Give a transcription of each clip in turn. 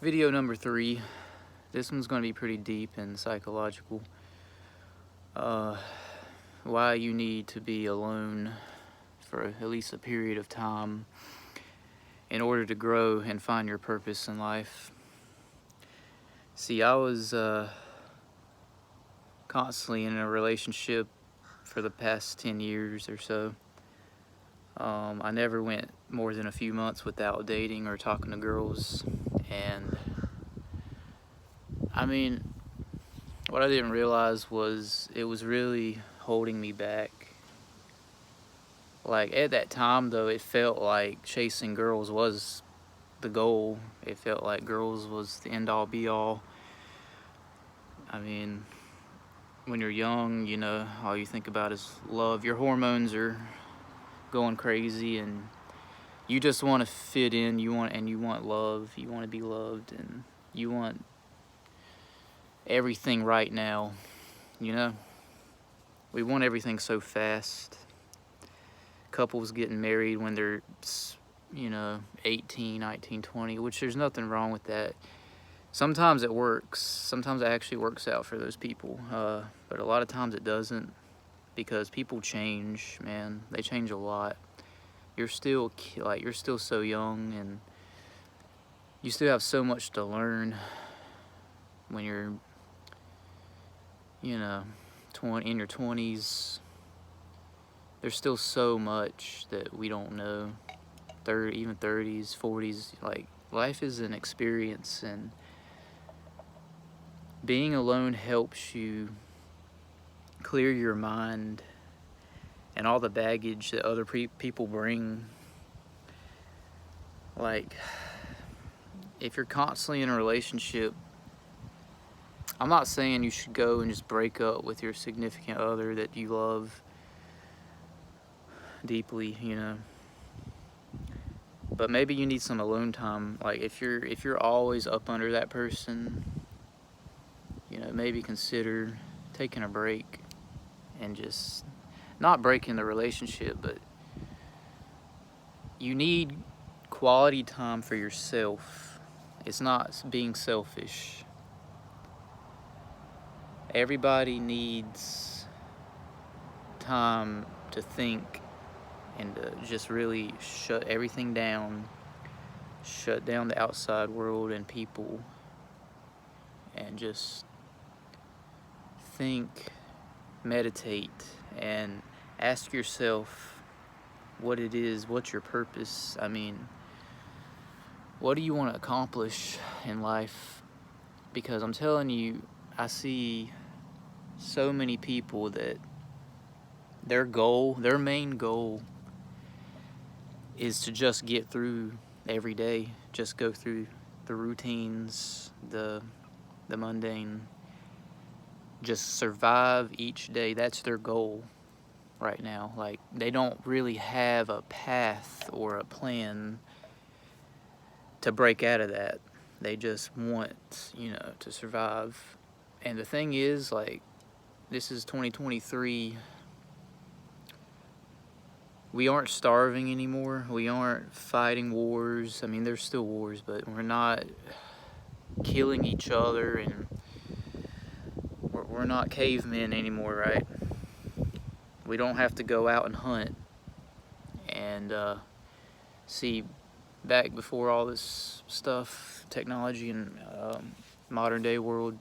Video number 3. This one's going to be pretty deep and psychological. Why you need to be alone for at least a period of time in order to grow and find your purpose in life. See, I was constantly in a relationship for the past 10 years or so. I never went more than a few months without dating or talking to girls, and I mean, what I didn't realize was it was really holding me back. Like, at that time though, it felt like chasing girls was the goal. It felt like girls was the end all be all. I mean, when you're young, you know, all you think about is love. Your hormones are going crazy and you just want to fit in. You want love. You want to be loved, and you want everything right now, you know? We want everything so fast. Couples getting married when they're, 18, 19, 20, which there's nothing wrong with that. Sometimes it works. Sometimes it actually works out for those people. But a lot of times it doesn't, because people change, man. They change a lot. You're still so young, and you still have so much to learn when you're, in your 20s. There's still so much that we don't know. Even 30s, 40s, like, life is an experience, and being alone helps you clear your mind and all the baggage that other people bring. Like, if you're constantly in a relationship, I'm not saying you should go and just break up with your significant other that you love deeply, but maybe you need some alone time. Like, if you're always up under that person, maybe consider taking a break and just not breaking the relationship, but you need quality time for yourself. It's not being selfish. Everybody needs time to think and to just really shut everything down, shut down the outside world and people, and just think, meditate, and ask yourself what it is, what's your purpose. I mean, what do you want to accomplish in life? Because I'm telling you, I see so many people that their main goal is to just get through every day, just go through the routines, the mundane, just survive each day. That's their goal right now. Like, they don't really have a path or a plan to break out of that. They just want, to survive. And the thing is, like, this is 2023. We aren't starving anymore. We aren't fighting wars. I mean, there's still wars, but we're not killing each other, and we're not cavemen anymore, right? We don't have to go out and hunt. And see, back before all this stuff, technology and modern day world,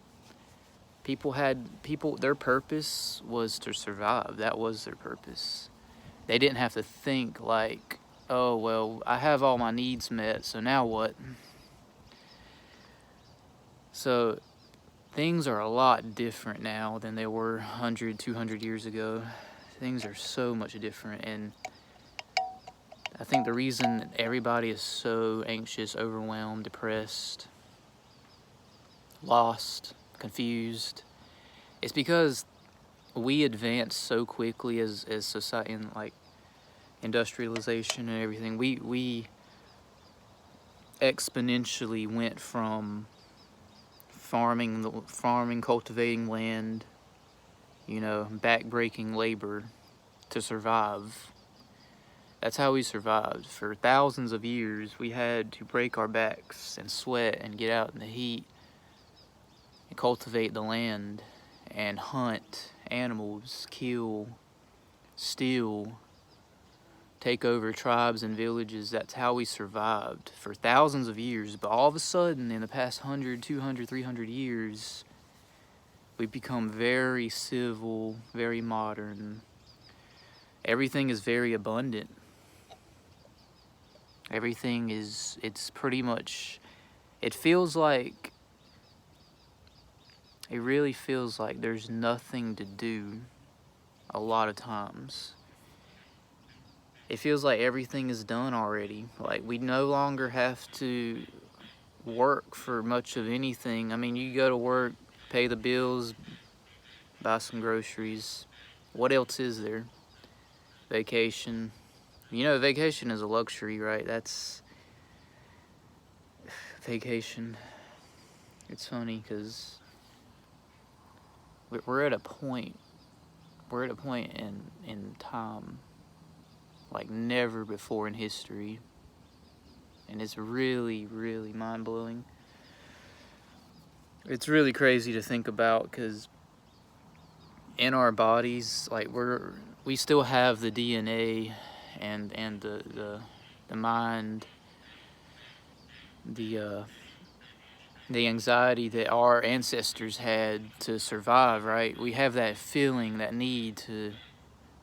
their purpose was to survive. That was their purpose. They didn't have to think like, oh, well, I have all my needs met, so now what? So things are a lot different now than they were 100, 200 years ago. Things are so much different, and I think the reason everybody is so anxious, overwhelmed, depressed, lost, confused, is because we advance so quickly as society, and like industrialization and everything. We exponentially went from farming, cultivating land, backbreaking labor to survive. That's how we survived. For thousands of years, we had to break our backs and sweat and get out in the heat and cultivate the land and hunt animals, kill, steal, take over tribes and villages. That's how we survived for thousands of years. But all of a sudden, in the past 100, 200, 300 years, we've become very civil, very modern. Everything is very abundant. Everything is, it's pretty much, it feels like, it really feels like there's nothing to do a lot of times. It feels like everything is done already. Like, we no longer have to work for much of anything. I mean, you go to work, pay the bills, buy some groceries. What else is there? Vacation. You know, vacation is a luxury, right? That's vacation. It's funny because we're at a point in time like never before in history, and it's really, really mind-blowing. It's really crazy to think about, because in our bodies, like, we still have the DNA and the mind, the anxiety that our ancestors had to survive, right? We have that feeling, that need to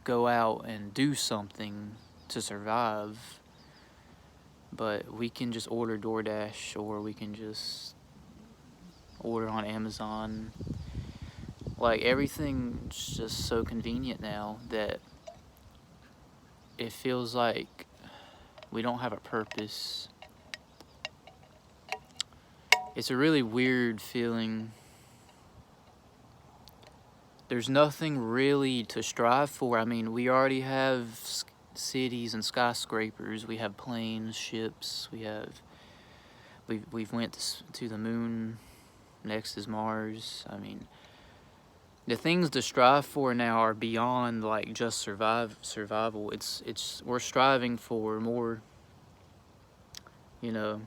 go out and do something to survive. But we can just order DoorDash, or we can just order on Amazon. Like, everything's just so convenient now that it feels like we don't have a purpose. It's a really weird feeling. There's nothing really to strive for. I mean, we already have cities and skyscrapers. We have planes, ships. We've went to the moon. Next is Mars. I mean, the things to strive for now are beyond, like, just survival. We're striving for more, you know,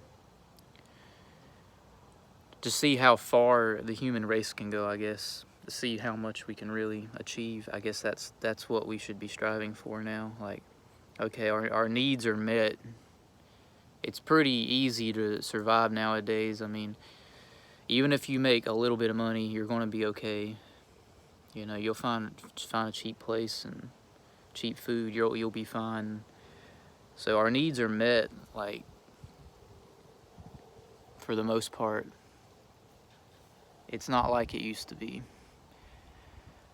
to see how far the human race can go, I guess. To see how much we can really achieve. I guess that's what we should be striving for now. Like, okay, our needs are met. It's pretty easy to survive nowadays. I mean, even if you make a little bit of money, you're going to be okay. You know, you'll find a cheap place and cheap food. You'll be fine. So our needs are met, like, for the most part. It's not like it used to be.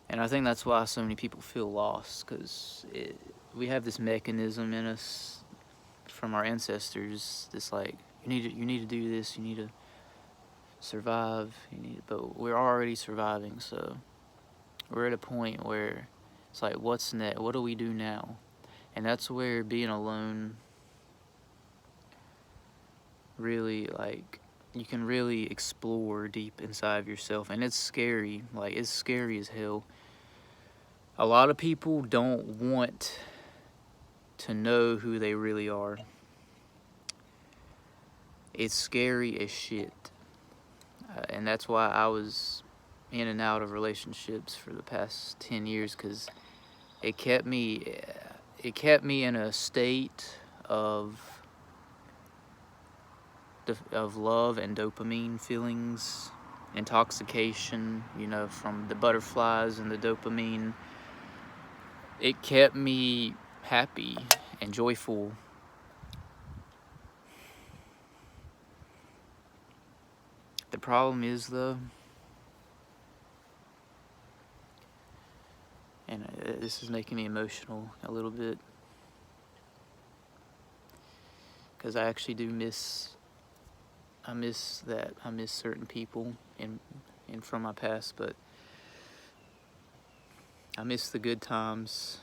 And I think that's why so many people feel lost, because we have this mechanism in us from our ancestors. This, like, you need to do this. You need to survive. But we're already surviving, so we're at a point where it's like, what's next? What do we do now? And that's where being alone really, like, you can really explore deep inside of yourself. And it's scary. Like, it's scary as hell. A lot of people don't want to know who they really are. It's scary as shit. And that's why I was in and out of relationships for the past 10 years, because it kept me in a state of love and dopamine feelings, intoxication, you know, from the butterflies and the dopamine. It kept me happy and joyful. The problem is, though, and this is making me emotional a little bit, because I actually do miss certain people in from my past, but I miss the good times,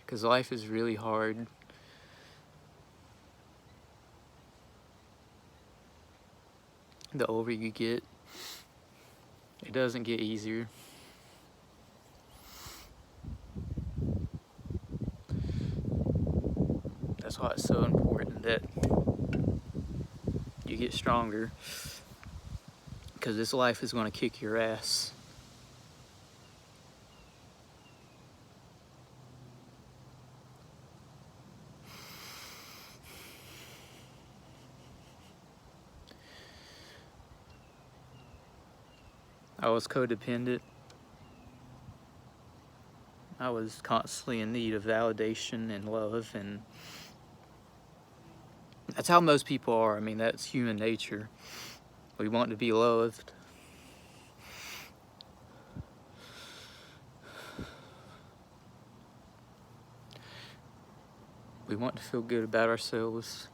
because life is really hard. The older you get, it doesn't get easier. That's why it's so important that you get stronger, because this life is going to kick your ass. I was codependent. I was constantly in need of validation and love, and that's how most people are. I mean, that's human nature. We want to be loved. We want to feel good about ourselves.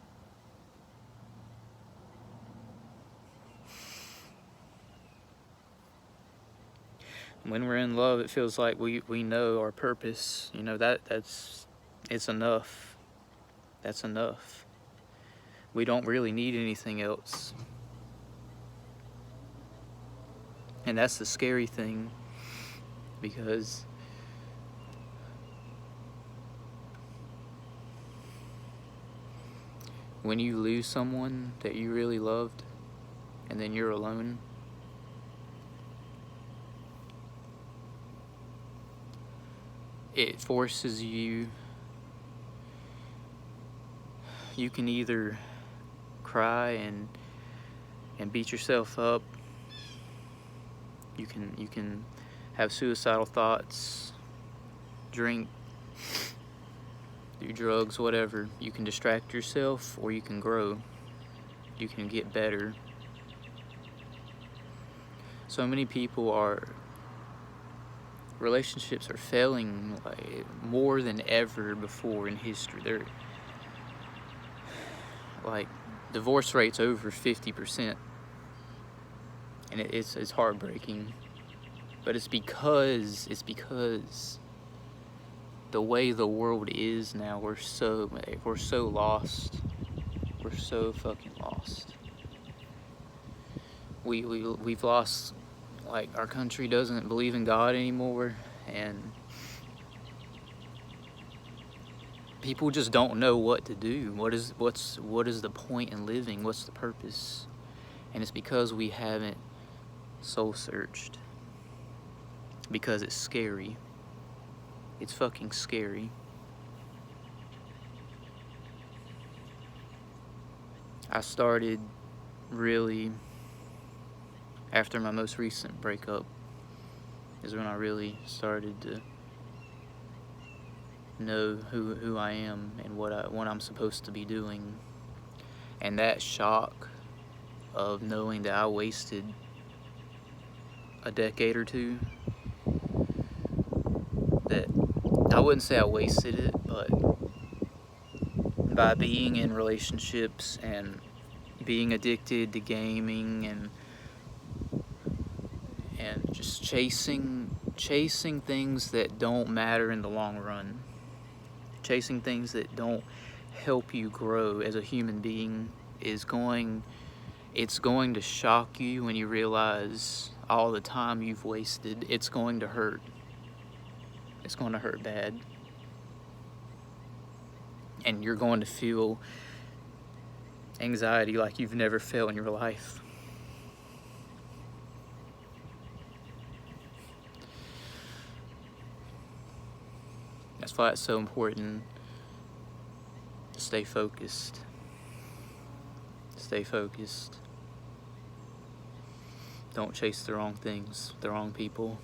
When we're in love, it feels like we know our purpose. You know, it's enough. That's enough. We don't really need anything else. And that's the scary thing, because when you lose someone that you really loved and then you're alone, it forces you. You can either cry and beat yourself up. You can have suicidal thoughts, drink, do drugs, whatever. You can distract yourself, or you can grow. You can get better. So many people relationships are failing like more than ever before in history. They're like, divorce rate's over 50%, and it's heartbreaking. But it's because the way the world is now, we're so lost. We're so fucking lost. We've lost, like, our country doesn't believe in God anymore, and people just don't know what to do. What is the point in living? What's the purpose? And it's because we haven't soul searched. Because it's scary. It's fucking scary. I started really after my most recent breakup is when I really started to know who I am and what I'm supposed to be doing. And that shock of knowing that I wasted a decade or two, that I wouldn't say I wasted it, but by being in relationships and being addicted to gaming and just chasing things that don't matter in the long run, chasing things that don't help you grow as a human being, it's going to shock you when you realize all the time you've wasted. It's going to hurt. It's going to hurt bad. And you're going to feel anxiety like you've never felt in your life. That's why it's so important to stay focused. Stay focused. Don't chase the wrong things, the wrong people.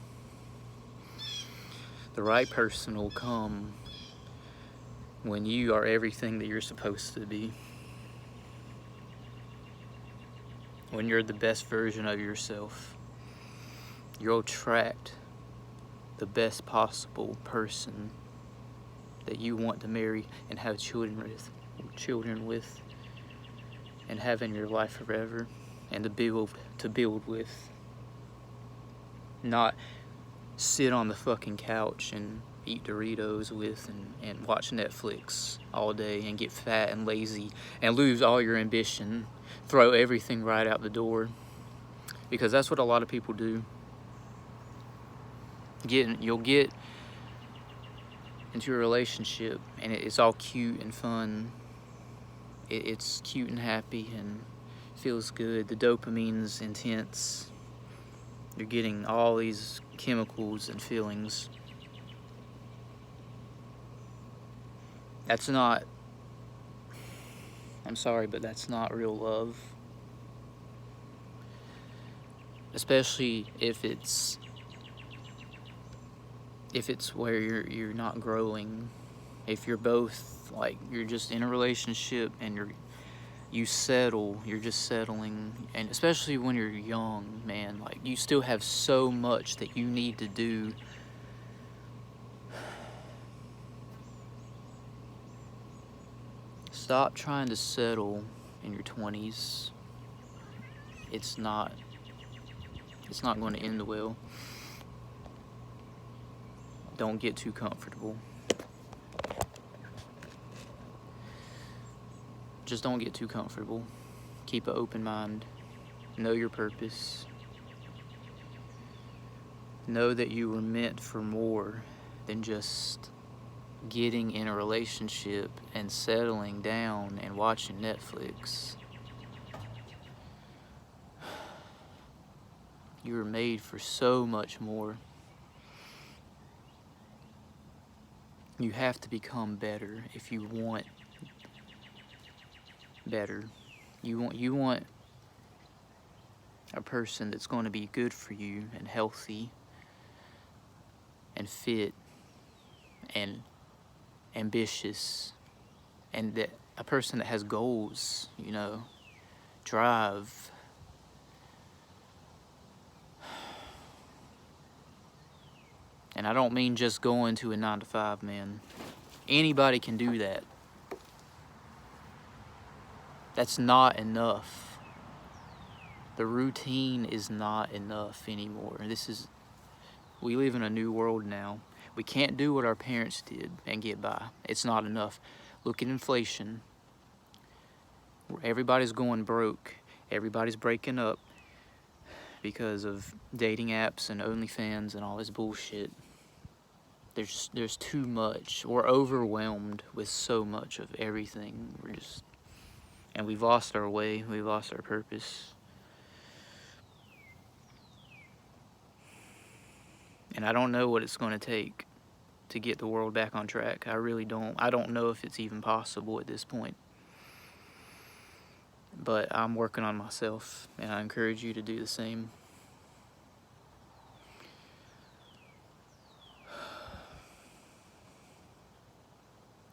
The right person will come when you are everything that you're supposed to be. When you're the best version of yourself, you'll attract the best possible person that you want to marry and have children with, and have in your life forever, and to build with. Not sit on the fucking couch and eat Doritos with and watch Netflix all day and get fat and lazy and lose all your ambition, throw everything right out the door, because that's what a lot of people do. You'll get into a relationship and it's all cute and fun, it's cute and happy and feels good. The dopamine's intense. You're getting all these chemicals and feelings. That's not, I'm sorry, but that's not real love. Especially if it's where you're not growing. If you're both, like, you're just in a relationship and you settle, you're just settling, and especially when you're young, man, like, you still have so much that you need to do. Stop trying to settle in your 20s. It's not going to end well. Don't get too comfortable. Just don't get too comfortable. Keep an open mind. Know your purpose. Know that you were meant for more than just getting in a relationship and settling down and watching Netflix. You were made for so much more. You have to become better if you want better. You want a person that's going to be good for you and healthy and fit and ambitious, and that a person that has goals, drive. And I don't mean just going to a 9-to-5, man. Anybody can do that. That's not enough. The routine is not enough anymore. We live in a new world now. We can't do what our parents did and get by. It's not enough. Look at inflation. Everybody's going broke. Everybody's breaking up because of dating apps and OnlyFans and all this bullshit. There's too much. We're overwhelmed with so much of everything. And we've lost our way. We've lost our purpose. And I don't know what it's going to take to get the world back on track. I really don't. I don't know if it's even possible at this point. But I'm working on myself, and I encourage you to do the same.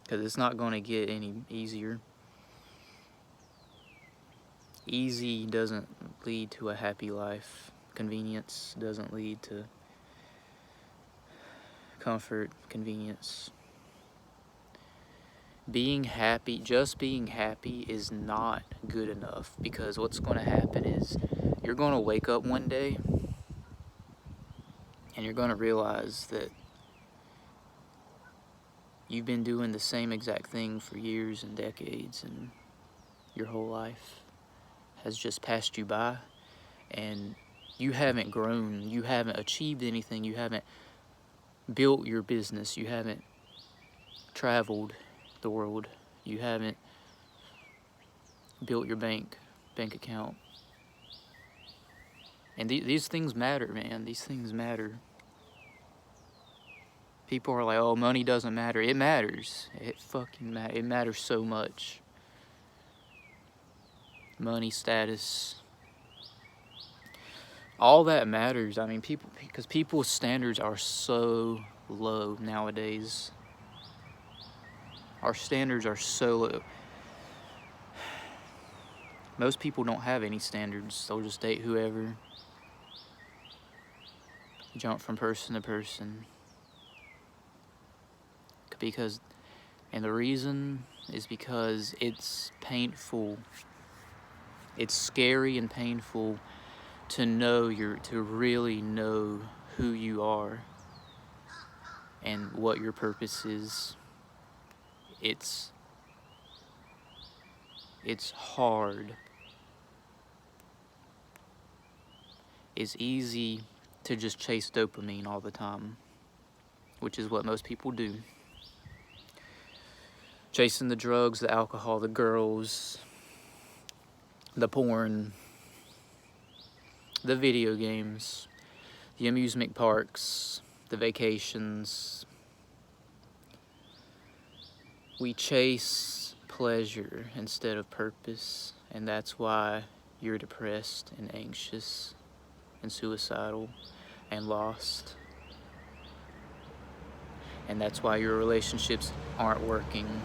Because it's not going to get any easier. Easy doesn't lead to a happy life. Convenience doesn't lead to comfort, convenience. Being happy, just being happy is not good enough, because what's going to happen is you're going to wake up one day and you're going to realize that you've been doing the same exact thing for years and decades, and your whole life has just passed you by, and you haven't grown, you haven't achieved anything, you haven't built your business, you haven't traveled the world, you haven't built your bank account. And these things matter, man. These things matter. People are like, oh, money doesn't matter. It matters. It fucking matters. It matters so much. Money, status, all that matters. I mean, because people's standards are so low nowadays. Our standards are so low. Most people don't have any standards. They'll just date whoever. Jump from person to person. And the reason is because it's painful. It's scary and painful to really know who you are and what your purpose is. It's hard. It's easy to just chase dopamine all the time, which is what most people do. chasing the drugs, the alcohol, the girls, the porn, the video games, the amusement parks, the vacations. We chase pleasure instead of purpose, and that's why you're depressed and anxious and suicidal and lost. And that's why your relationships aren't working.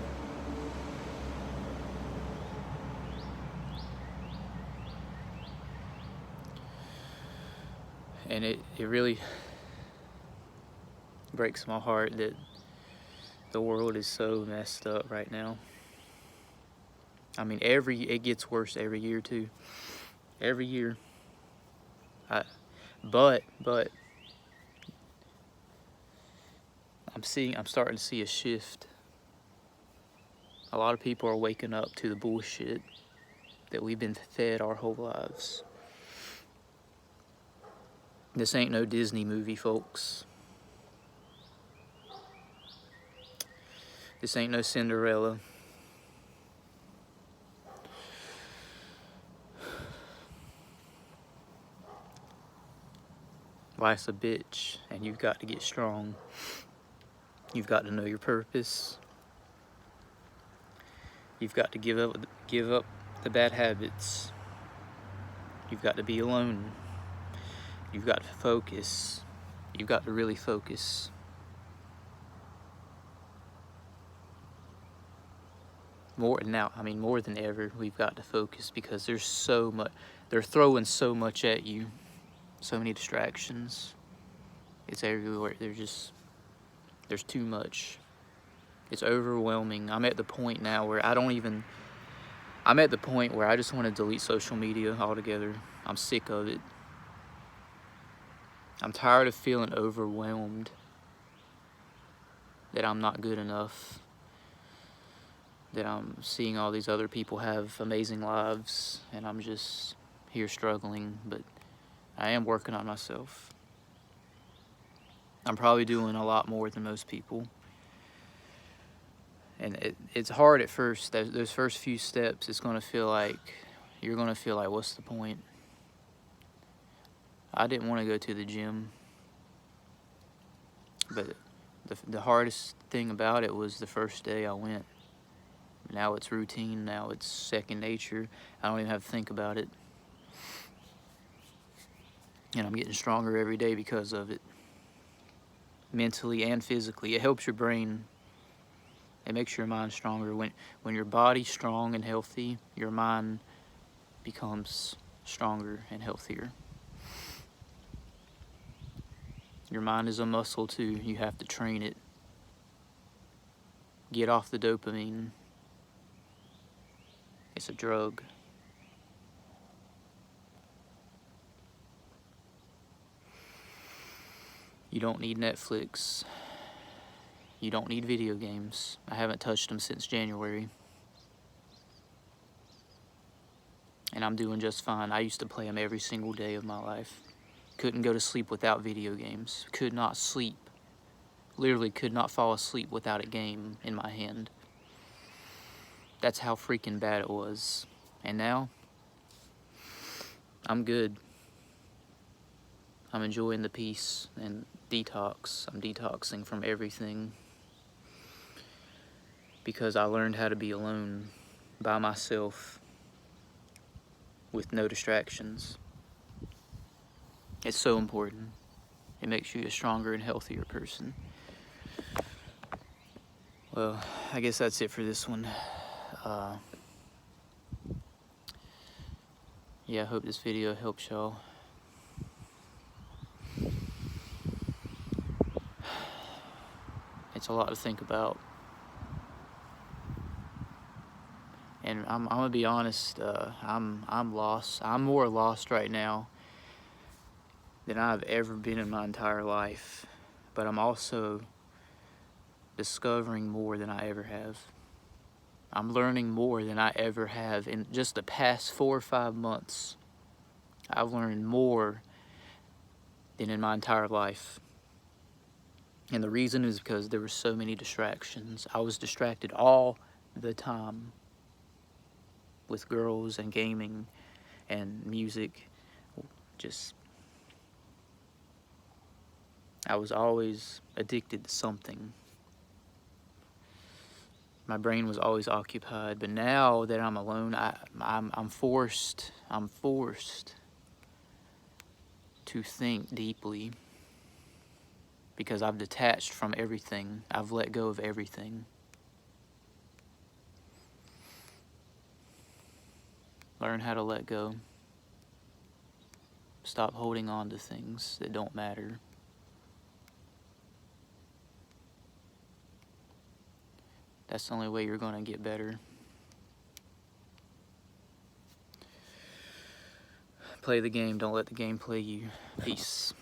And it really breaks my heart that the world is so messed up right now. I mean, it gets worse every year too. Every year. But I'm starting to see a shift. A lot of people are waking up to the bullshit that we've been fed our whole lives. This ain't no Disney movie, folks. This ain't no Cinderella. Life's a bitch, and you've got to get strong. You've got to know your purpose. You've got to give up the bad habits. You've got to be alone. You've got to focus. You've got to really focus. More than ever, we've got to focus, because there's so much. They're throwing so much at you. So many distractions. It's everywhere. There's too much. It's overwhelming. I'm at the point now where I just want to delete social media altogether. I'm sick of it. I'm tired of feeling overwhelmed that I'm not good enough, that I'm seeing all these other people have amazing lives, and I'm just here struggling. But I am working on myself. I'm probably doing a lot more than most people. And it's hard at first. Those first few steps, you're going to feel like, what's the point? I didn't want to go to the gym. But the hardest thing about it was the first day I went. Now it's routine. Now it's second nature. I don't even have to think about it. And I'm getting stronger every day because of it. Mentally and physically. It helps your brain. It makes your mind stronger. When your body's strong and healthy, your mind becomes stronger and healthier. Your mind is a muscle too. You have to train it. Get off the dopamine. It's a drug. You don't need Netflix. You don't need video games. I haven't touched them since January. And I'm doing just fine. I used to play them every single day of my life. Couldn't go to sleep without video games. Could not sleep. Literally could not fall asleep without a game in my hand. That's how freaking bad it was. And now, I'm good. I'm enjoying the peace and detox. I'm detoxing from everything. Because I learned how to be alone by myself with no distractions. It's so important. It makes you a stronger and healthier person. Well, I guess that's it for this one. Yeah, I hope this video helps y'all. It's a lot to think about. And I'm gonna be honest, I'm lost. I'm more lost right now than I've ever been in my entire life. But I'm also discovering more than I ever have. I'm learning more than I ever have. In just the past 4 or 5 months, I've learned more than in my entire life. And the reason is because there were so many distractions. I was distracted all the time with girls and gaming and music. Just, I was always addicted to something. My brain was always occupied, but now that I'm alone, I'm forced to think deeply, because I've detached from everything. I've let go of everything. Learn how to let go. Stop holding on to things that don't matter. That's the only way you're going to get better. Play the game, don't let the game play you. Peace.